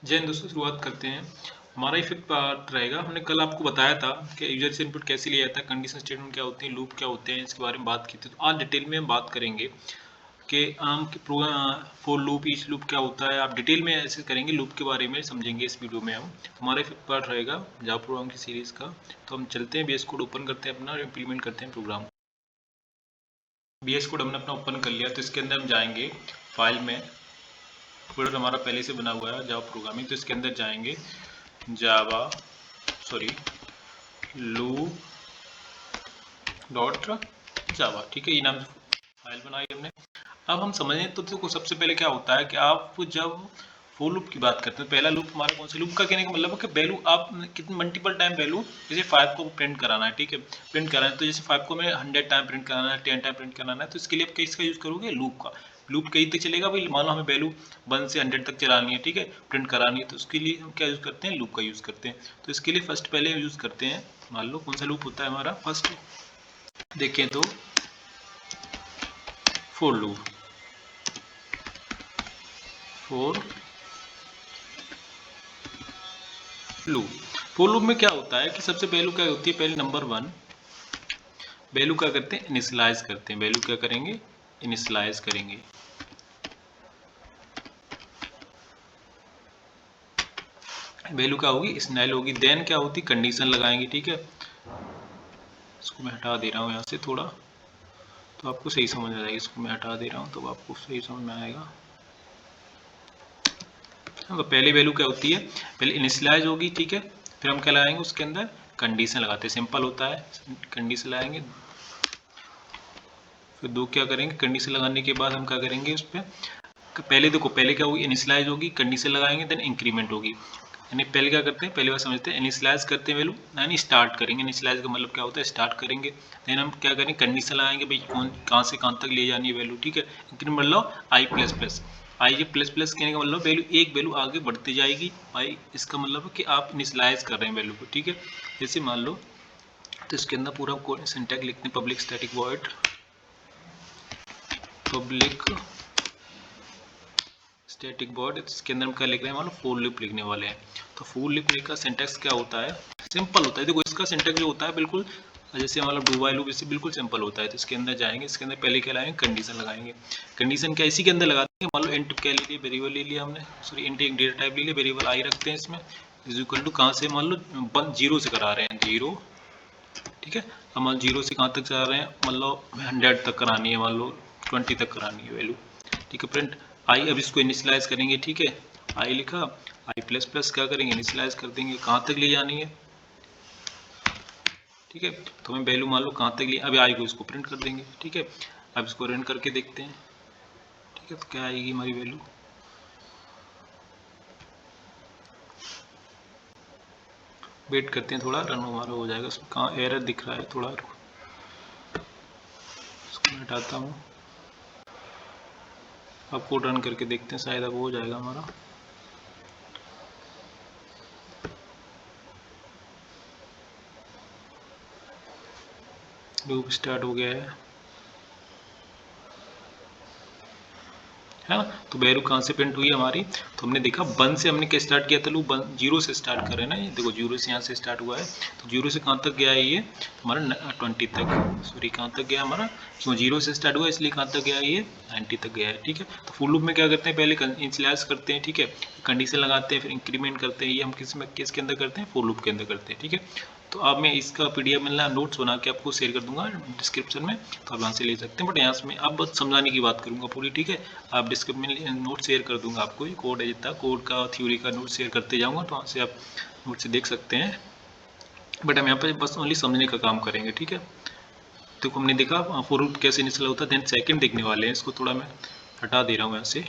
जय हिंद दोस्तों, शुरुआत करते हैं। हमारा इफेक्ट पार्ट रहेगा। हमने कल आपको बताया था कि यूजर से इनपुट कैसे लिया जाता है, कंडीशन स्टेटमेंट क्या होते हैं, लूप क्या होते हैं, इसके बारे में बात की थी। तो आज डिटेल में हम बात करेंगे कि आम के फॉर लूप, ईच लूप क्या होता है। आप डिटेल में ऐसे करेंगे, लूप के बारे में समझेंगे इस वीडियो में हम। हमारा इफेक्ट पार्ट रहेगा जावा प्रोग्राम की सीरीज का। तो हम चलते हैं, VS कोड ओपन करते हैं अपना और इम्प्लीमेंट करते हैं प्रोग्राम। VS कोड हमने अपना ओपन कर लिया, तो इसके अंदर हम जाएंगे फाइल में। फोल्डर हमारा पहले से बना हुआ है जावा प्रोग्रामिंग, तो इसके अंदर जाएंगे लूप डॉट जावा। ठीक है, ये नाम से फाइल बनाई हमने। अब हम समझें तो देखो, सबसे पहले क्या होता है कि आप जब फॉर लूप की बात करते हैं, पहला लूप हमारा कौन सा, लूप का कहने का मतलब है कि वैल्यू आप कितने मल्टीपल टाइम वैल्यू, जैसे 5 को प्रिंट कराना है, ठीक है, प्रिंट कराना है, तो जैसे 5 को मैं 100 टाइम प्रिंट कराना है, 10 टाइम प्रिंट कराना है, तो इसके लिए आप किसका यूज़ करोगे, लूप का। लूप कहीं तक चलेगा भाई, मान लो हमें वैल्यू 1 से 100 तक चलानी है, ठीक है, प्रिंट करानी है, तो उसके लिए हम क्या यूज़ करते हैं, लूप का यूज़ करते हैं। तो इसके लिए फर्स्ट पहले यूज़ करते हैं, मान लो कौन सा लूप होता है हमारा, फर्स्ट देखें तो for loop. For loop, for loop में क्या होता है कि सबसे पहलू क्या होती है, पहले नंबर 1 वैल्यू क्या करते हैं, इनिशियलाइज करते हैं। वैल्यू क्या करेंगे, इनिशियलाइज करेंगे। वैल्यू क्या होगी, इनिशियल होगी। देन क्या होती, कंडीशन लगाएंगे, ठीक है। इसको मैं हटा दे रहा हूँ यहाँ से थोड़ा, तो आपको सही समझ आ जाएगी। इसको मैं हटा दे रहा हूँ तो आपको सही समझ में आएगा। तो पहली वैल्यू क्या होती है, पहले इनिशियलाइज होगी, ठीक है, फिर हम क्या लगाएंगे उसके अंदर, कंडीशन लगाते हैं। सिंपल होता है, कंडीशन लगाएंगे। फिर दो क्या करेंगे, कंडीशन लगाने के बाद हम क्या करेंगे उस पर, पहले देखो, पहले क्या होगी, इनिशियलाइज होगी, कंडीशन लगाएंगे, देन इंक्रीमेंट होगी। यानी पहले क्या करते हैं, पहली बार समझते हैं, इनिशियलाइज करते हैं वैल्यू, यानी स्टार्ट करेंगे। इनिशियलाइज का मतलब क्या होता है, स्टार्ट करेंगे। देन हम क्या करेंगे, कंडीशन लगाएंगे भाई कौन कहाँ से कहाँ तक ले जानी है वैल्यू, ठीक है। इंक्रीमेंट मतलब आई प्लस प्लस, आई ये प्लस प्लस कहने का मतलब वैल्यू, एक वैल्यू आगे बढ़ती जाएगी भाई, इसका मतलब है कि आप इनिशियलाइज कर रहे हैं वैल्यू को, ठीक है। जैसे मान लो, तो इसके अंदर पूरा सिंटैक्स लिखते हैं, public static void public static void, इसके अंदर हम क्या लिख रहे हैं, मान लो फॉर लूप लिखने वाले हैं। तो फॉर लूप का सिंटैक्स क्या होता है, सिंपल होता है। देखो इसका सिंटैक्स जो होता है बिल्कुल जैसे हमारा डू व्हाइल लूप, इससे बिल्कुल सिंपल होता है। तो इसके अंदर जाएंगे, इसके अंदर पहले क्या लाएंगे, कंडीशन लगाएंगे। कंडीशन क्या इसी के अंदर लगा देंगे। मान लो इंट क्या ले लिया, वेरिएबल ले लिया हमने, सॉरी इंट एक डेटा टाइप ले लिया, वेरिएबल आई रखते हैं इसमें, इज इक्वल टू कहाँ से, मान लो 0 से करा रहे हैं, 0, ठीक है। अब मान 0 से कहाँ तक जा रहे हैं, मान लो 100 तक करानी है, मान लो 20 तक करानी है वैल्यू, ठीक है। प्रिंट आई, अब इसको इनिशियलाइज करेंगे, ठीक है। आई लिखा, आई प्लस प्लस क्या करेंगे, इनिशियलाइज कर देंगे, कहाँ तक ले जानी है, ठीक है। तो हमें वैल्यू मान लो कहाँ तक ले, अभी आई को इसको प्रिंट कर देंगे, ठीक है। अब इसको रन करके देखते हैं, ठीक है, तो क्या आएगी हमारी वैल्यू। वेट करते हैं थोड़ा, रन हमारा हो जाएगा। उसमें कहाँ एरर दिख रहा है थोड़ा, इसको मैं हटाता हूँ। अब कोड रन करके देखते हैं, शायद अब हो जाएगा हमारा। लूप स्टार्ट हो गया है ना। तो वैल्यू कहाँ से प्रिंट हुई हमारी, तो हमने देखा 1 से हमने क्या स्टार्ट किया था, लूप 0 से स्टार्ट कर रहे हैं ना, ये देखो 0 से यहाँ से स्टार्ट हुआ है। तो 0 से कहाँ तक गया है ये, हमारा 20 तक, सॉरी कहाँ तक गया हमारा, क्यों 0 से स्टार्ट हुआ इसलिए कहाँ तक गया है ये, 90 तक गया है, ठीक है। तो फुल लूप में क्या करते हैं, पहले इनिशियलाइज करते हैं, ठीक है, कंडीशन लगाते हैं, फिर इंक्रीमेंट करते हैं। ये हम किसके अंदर करते हैं, फॉर लूप के अंदर करते हैं, ठीक है। तो आप मैं इसका PDF मिलना नोट्स बना के आपको शेयर कर दूंगा डिस्क्रिप्शन में, तो आप यहाँ से ले सकते हैं। बट यहाँ से मैं अब बस समझाने की बात करूँगा पूरी, ठीक है। आप डिस्क्रिप्शन में नोट शेयर कर दूंगा आपको, ये कोड है जितना कोड का थ्योरी का नोट शेयर करते जाऊँगा, तो वहाँ से आप नोट से देख सकते हैं। बट हम यहाँ पर बस ओनली समझने का काम करेंगे, ठीक है। तो हमने देखा फॉर लूप कैसे इनिशियल होता है, देन सेकंड देखने वाले हैं। इसको थोड़ा मैं हटा दे रहा हूँ यहाँ से,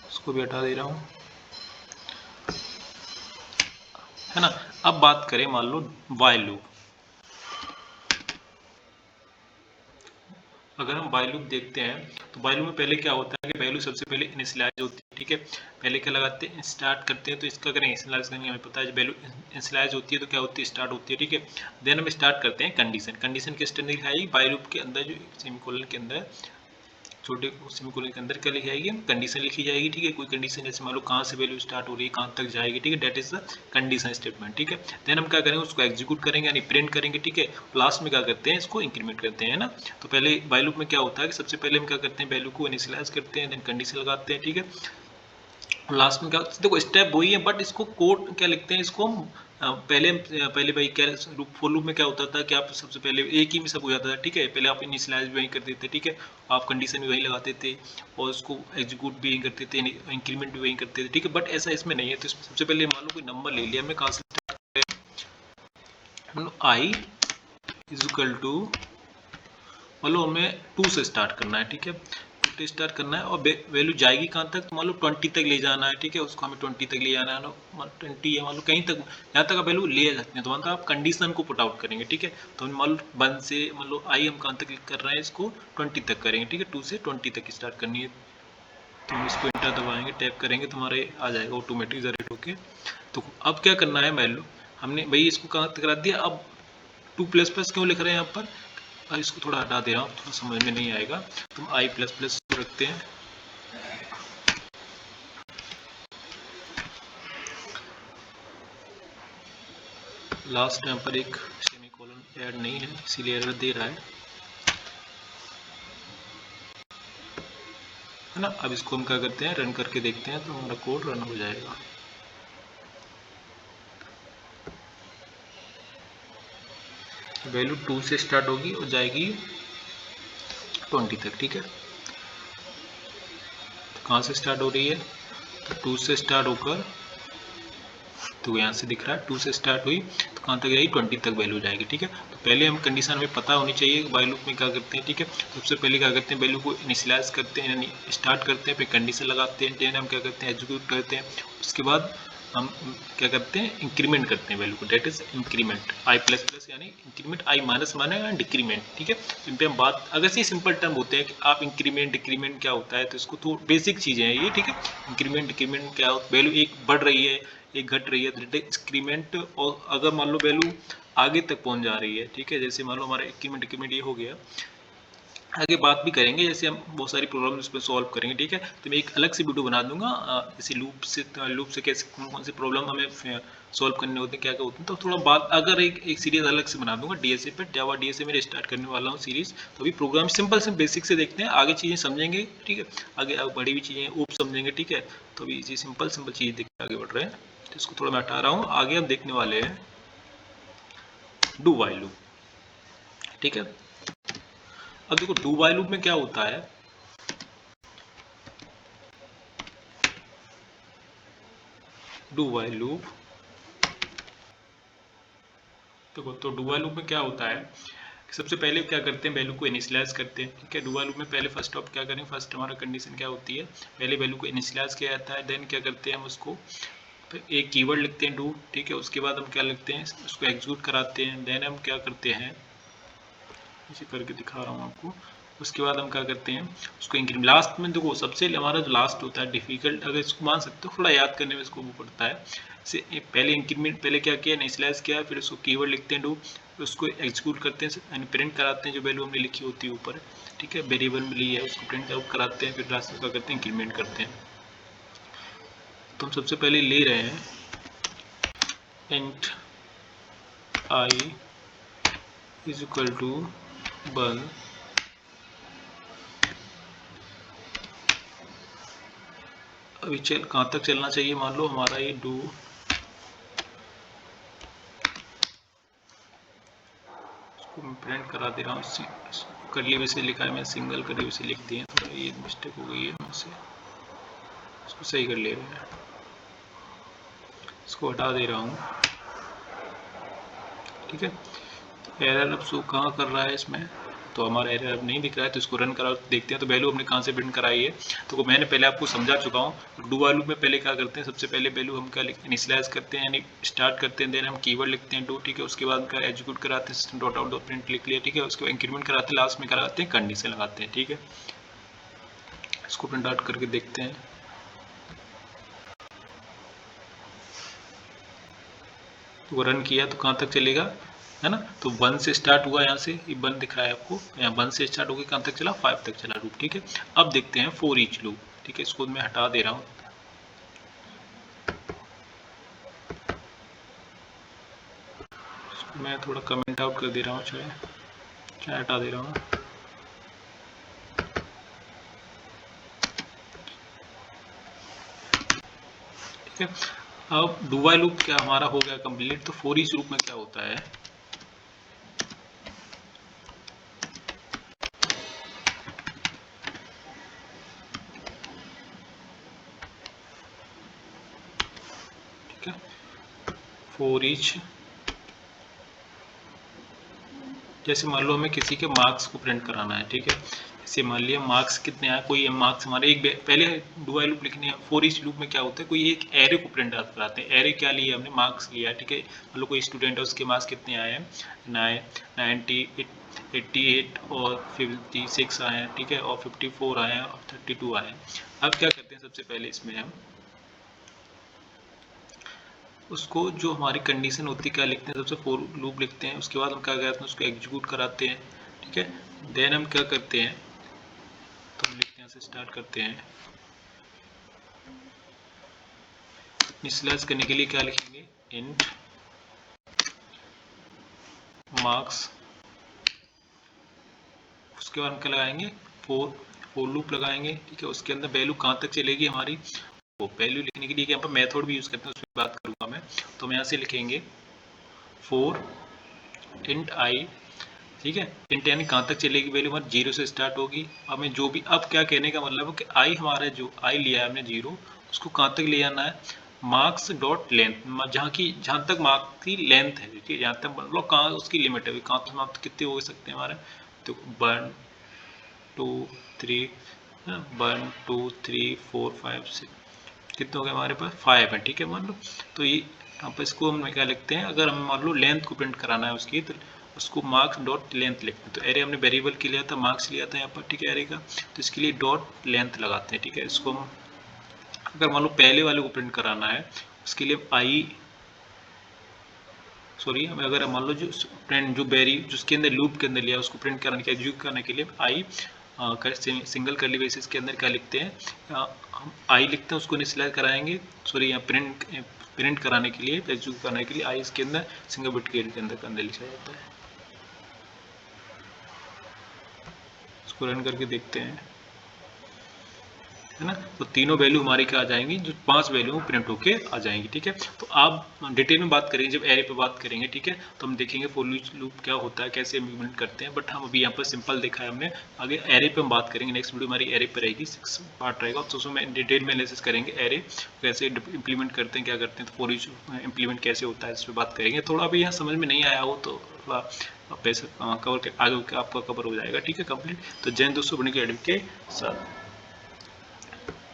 इसको भी हटा दे रहा हूँ, है ना। अब बात करें मान लो व्हाइल लूप। अगर हम व्हाइल लूप देखते हैं, तो व्हाइल लूप में पहले क्या होता है कि वैल्यू सबसे पहले इनिशियलाइज होती है, ठीक है। पहले क्या लगाते हैं, स्टार्ट करते हैं। तो इसका करें इनिशियलाइज करेंगे, हमें पता है वैल्यू इनिशियलाइज होती है तो क्या होती है, स्टार्ट होती है, ठीक है। देन हम स्टार्ट करते हैं कंडीशन। कंडीशन किस तरह दिखाई, व्हाइल लूप के अंदर जो सेमीकोलन के अंदर छोटे सेमीकोलन के अंदर क्या लिखी जाएगी, कंडीशन लिखी जाएगी, ठीक है। कोई कंडीशन जैसे मान लो कहाँ से वैल्यू स्टार्ट हो रही है कहाँ तक जाएगी, ठीक है, that is the condition statement, ठीक है। देन हम क्या करेंगे, उसको एग्जीक्यूट करेंगे यानी प्रिंट करेंगे, ठीक है। लास्ट में क्या करते हैं, इसको इंक्रीमेंट करते हैं ना। तो पहले व्हाइल लूप में क्या होता है कि सबसे पहले हम क्या करते हैं, वैल्यू को इनिशियलाइज करते हैं, देन कंडीशन लगाते हैं, ठीक है। लास्ट में क्या, देखो स्टेप वही है बट इसको कोड क्या लिखते हैं, इसको हम पहले भाई क्या फॉर लूप में क्या होता था कि आप सबसे पहले एक ही में सब हो जाता था, ठीक है। पहले आप इनिशियलाइज भी वहीं कर देते, ठीक है, आप कंडीशन भी वहीं लगाते थे और उसको एग्जीक्यूट भी वहीं करते थे, इंक्रीमेंट भी वहीं करते थे, ठीक है। बट ऐसा इसमें नहीं है। तो इसमें सबसे पहले मान लो कोई नंबर ले लिया, हमने कहाँ से स्टार्ट करें, आई इज इक्वल टू, मान लो हमें 2 से स्टार्ट करना है, ठीक है, 2 से स्टार्ट करना है और वैल्यू जाएगी कहाँ तक, तो मान लो 20 तक ले जाना है, ठीक है, उसको हमें 20 तक ले जाना है ना, 20 या मान लो कहीं तक जहाँ तक आप वैल्यू ले जा सकते हैं। तो मतलब आप कंडीशन को पुट आउट करेंगे, ठीक है। तो मान लो 1 से मान लो आई हम कहाँ तक कर रहे हैं, इसको 20 तक करेंगे, ठीक है, 2 से 20 तक स्टार्ट करनी है। तो हम इसको इंटर दबाएंगे, टैप करेंगे तो हमारे आ जाएगा ऑटोमेटिक जनरेट होके। तो अब क्या करना है, वैल्यू हमने भाई इसको कहाँ तक करा दिया, अब 2++ क्यों लिख रहे हैं यहाँ पर, इसको थोड़ा हटा दे रहा हूँ, थोड़ा समझ में नहीं आएगा। तो हम i++ रखते हैं, लास्ट यहाँ पर एक सेमीकोलन ऐड नहीं है इसीलिए एरर दे रहा है ना। अब इसको हम क्या करते हैं, रन करके देखते हैं तो हमारा कोड रन हो जाएगा। वैल्यू 2 से स्टार्ट होगी और जाएगी 20 तक, ठीक है। तो कहाँ से स्टार्ट हो रही है, तो 2 से स्टार्ट होकर, तो यहाँ से दिख रहा है 2 से स्टार्ट हुई तो कहाँ तक जाएगी, 20 तक वैल्यू जाएगी, ठीक है। तो पहले हम कंडीशन हमें पता होनी चाहिए व्हाइल लूप में क्या करते हैं, ठीक है। सबसे पहले क्या करते हैं, वैल्यू को इनिशियलाइज करते हैं यानी स्टार्ट करते हैं, फिर कंडीशन लगाते हैं, देन हम क्या करते हैं, एग्जीक्यूट करते हैं। उसके बाद हम क्या करते हैं, इंक्रीमेंट करते हैं वैल्यू को, डेट इज इंक्रीमेंट, i++ यानी इंक्रीमेंट, i माइनस माने डिक्रीमेंट, ठीक है। इन पे हम बात, अगर से सिंपल टर्म होते हैं कि आप इंक्रीमेंट डिक्रीमेंट क्या होता है, तो इसको तो बेसिक चीज़ें हैं ये, ठीक है। इंक्रीमेंट डिक्रीमेंट क्या, वैल्यू एक बढ़ रही है एक घट रही है, तो इंक्रीमेंट, और अगर मान लो वैल्यू आगे तक पहुंच जा रही है, ठीक है, जैसे मान लो हमारा इंक्रीमेंट डिक्रीमेंट ये हो गया, आगे बात भी करेंगे जैसे हम बहुत सारी प्रॉब्लम इस पर सॉल्व करेंगे, ठीक है। तो मैं एक अलग से वीडियो बना दूंगा जैसे लूप से कैसे कौन कौन सी प्रॉब्लम हमें सॉल्व करने होते हैं, क्या क्या होते हैं, तो थोड़ा बात अगर एक सीरीज अलग से बना दूंगा डीएसए पे, जावा डीएसए में स्टार्ट करने वाला हूँ सीरीज। तो अभी प्रोग्राम सिंपल से बेसिक से देखते हैं, आगे चीज़ें समझेंगे, ठीक है, आगे बड़ी भी चीज़ें ऊप समझेंगे, ठीक है। तो अभी ये सिंपल सिंपल चीज़ देख के आगे बढ़ रहे हैं, तो इसको थोड़ा मैं हटा रहा हूँ। आगे हम देखने वाले हैं डू व्हाइल लूप, ठीक है। अब देखो डू व्हाइल लूप में क्या होता है, डू व्हाइल लूप, देखो तो डू व्हाइल लूप में क्या होता है, सबसे पहले क्या करते हैं, वैल्यू को इनिशियलाइज करते हैं, ठीक है। डू व्हाइल लूप में पहले फर्स्ट ऑफ क्या करें, फर्स्ट हमारा कंडीशन क्या होती है, पहले वैल्यू को इनिशियलाइज किया जाता है, देन क्या करते हैं हम उसको एक कीवर्ड लिखते हैं डू, ठीक है। उसके बाद हम क्या लिखते हैं, उसको एग्जीक्यूट कराते हैं, देन हम क्या करते हैं, इसे करके दिखा रहा हूँ आपको। उसके बाद हम क्या करते हैं, उसको इंक्रीमेंट, लास्ट में देखो सबसे हमारा जो लास्ट होता है डिफिकल्ट, अगर इसको मान सकते हो, थोड़ा याद करने में इसको वो पड़ता है। से पहले इंक्रीमेंट, पहले क्या किया, इनिशियलाइज किया, फिर उसको कीवर्ड लिखते हैं डू, उसको एग्जीक्यूट करते हैं यानी प्रिंट कराते हैं जो वैल्यू हमने लिखी होती है ऊपर, ठीक है, वेरिएबल मिली है उसको प्रिंट आउट कराते हैं, फिर लास्ट में क्या करते हैं, इंक्रीमेंट करते हैं। तो हम सबसे पहले ले रहे हैं int I is equal to 1, अभी चल कहाँ तक चलना चाहिए, मान लो हमारा ये डू, इसको मैं प्रिंट करा दे रहा हूँ, करली वैसे लिखा है, मैं सिंगल करली वैसे लिख दिए, थोड़ा ये मिस्टेक हो गई है मुझसे, इसको सही कर ले रहे हैं, इसको हटा दे रहा हूँ, ठीक है। तो एरर अब शो कहाँ कर रहा है इसमें, तो हमारा एरर अब नहीं दिख रहा है, तो इसको रन करा देखते हैं। तो वैल्यू हमने कहाँ से प्रिंट कराई है, तो मैंने पहले आपको समझा चुका हूँ। डू व्हाइल लूप में पहले क्या करते हैं, सबसे पहले वैल्यू हम क्या इनिशियलाइज करते हैं यानी स्टार्ट करते हैं, देन हम कीवर्ड लिखते हैं डू, ठीक है। उसके बाद क्या एग्जीक्यूट कराते हैं, system dot out dot print लिख लिया, ठीक है। उसके बाद इंक्रीमेंट कराते हैं, लास्ट में कराते हैं कंडीशन लगाते हैं, ठीक है। इसको प्रिंट आउट करके देखते हैं, तो रन किया तो कहाँ तक चलेगा, है ना। तो 1 से स्टार्ट हुआ, यहाँ से ये 1 दिख रहा है आपको, यहाँ 1 से स्टार्ट होकर कहाँ तक चला, 5 तक चला लूप, ठीक है। अब देखते हैं फॉर ईच लूप, ठीक है, इसको मैं हटा दे रहा हूँ, मैं थोड़ा कमेंट आउट कर दे रहा हूँ, चाहे हटा दे रहा हूँ। ठीक है, अब डू व्हाइल लूप क्या हमारा हो गया कंप्लीट। तो फॉर ईच लूप में क्या होता है, ठीक है, फॉर ईच, जैसे मान लो हमें किसी के मार्क्स को प्रिंट कराना है, ठीक है, जैसे मान लिया मार्क्स कितने आए, कोई मार्क्स हमारे एक पहले डू व्हाइल लूप लिखने हैं। फॉर ईच लूप में क्या होता है, कोई एक एरे को प्रिंट कराते हैं। एरे क्या लिया हमने, मार्क्स लिया, ठीक है। मान लो कोई स्टूडेंट है, उसके मार्क्स कितने आए हैं, 90, 88 और 56 आए हैं, ठीक है, और 54 आए हैं और 32 आए हैं। अब क्या करते हैं, सबसे पहले इसमें हम उसको जो हमारी कंडीशन होती है क्या लिखते हैं, सबसे फॉर लूप लिखते हैं, उसके बाद हम क्या करते हैं, उसको एग्जीक्यूट कराते हैं, ठीक है। देन हम क्या करते हैं, तो हम लिखते हैं, से स्टार्ट करते हैं, इनिशियलाइज करने के लिए क्या लिखेंगे, इंट मार्क्स, उसके बाद हम क्या लगाएंगे, फॉर लूप लगाएंगे, ठीक है। उसके अंदर वैल्यू कहाँ तक चलेगी हमारी, वो वैल्यू लिखने के लिए यहाँ पर मेथड भी यूज करते हैं, उसमें बात करूंगा मैं। तो हम यहाँ से लिखेंगे फॉर इंट आई, ठीक है, इंट यानी कहाँ तक चलेगी वैल्यू, हमारी 0 से स्टार्ट होगी। हमें जो भी, अब क्या कहने का मतलब है कि आई हमारा जो आई लिया है हमने 0, उसको कहाँ तक ले जाना है, मार्क्स डॉट लेंथ, जहाँ तक मार्क्स की लेंथ है, ठीक है, जहाँ तक मतलब कहाँ उसकी लिमिट है, कहाँ तक मार्क्स कितने हो सकते हैं हमारे। तो 1 2 3, 1 2 3 4 5 6, कितने हो गए हमारे पास, 5 है, ठीक है, मान लो। तो ये आप इसको हम क्या लिखते हैं, अगर हम मान लो लेंथ को प्रिंट कराना है उसकी, तो उसको मार्क्स डॉट लेंथ लिखते हैं। तो एरे हमने वेरिएबल के लिया था, मार्क्स लिया था यहाँ पर, ठीक है, एरे का, तो इसके लिए डॉट लेंथ लगाते हैं, ठीक है। इसको हम अगर मान लो पहले वाले को प्रिंट कराना है, उसके लिए आई, सॉरी, हमें अगर मान लो जो प्रिंट जो जिसके अंदर लूप के अंदर लिया, उसको प्रिंट कराने के एग्जीक्यूट करने के लिए आई सिंगल कर्ली ब्रेसेस के अंदर क्या लिखते हैं, हम आई लिखते हैं, उसको इनिशियलाइज कराएंगे, सॉरी, यहाँ प्रिंट कराने के लिए, एग्जीक्यूट करने के लिए आई इसके अंदर सिंगल बिट के अंदर लिखा जाता है। इसको रन करके देखते हैं, है ना। तो तीनों वैल्यू हमारी क्या आ जाएंगी, जो 5 वैल्यू प्रिंट होके आ जाएंगी, ठीक है। तो आप डिटेल में बात करेंगे जब एरे पे बात करेंगे, ठीक है, तो हम देखेंगे फॉर लूप क्या होता है, कैसे इम्प्लीमेंट करते हैं, बट हम अभी यहाँ पर सिंपल देखा है हमने। आगे एरे पे हम बात करेंगे, नेक्स्ट वीडियो हमारी एरे पे रहेगी, 6 पार्ट रहेगा, तो उसमें डिटेल में एनालिसिस करेंगे एरे कैसे इंप्लीमेंट करते हैं, क्या करते हैं, तो फॉर इंप्लीमेंट कैसे होता है, इस पर बात करेंगे। थोड़ा अभी यहाँ समझ में नहीं आया हो तो वैसे कवर आगे आपका कवर हो जाएगा, ठीक है, कंप्लीट। तो जैन दोस्तों, बनी अकेडमी के साथ।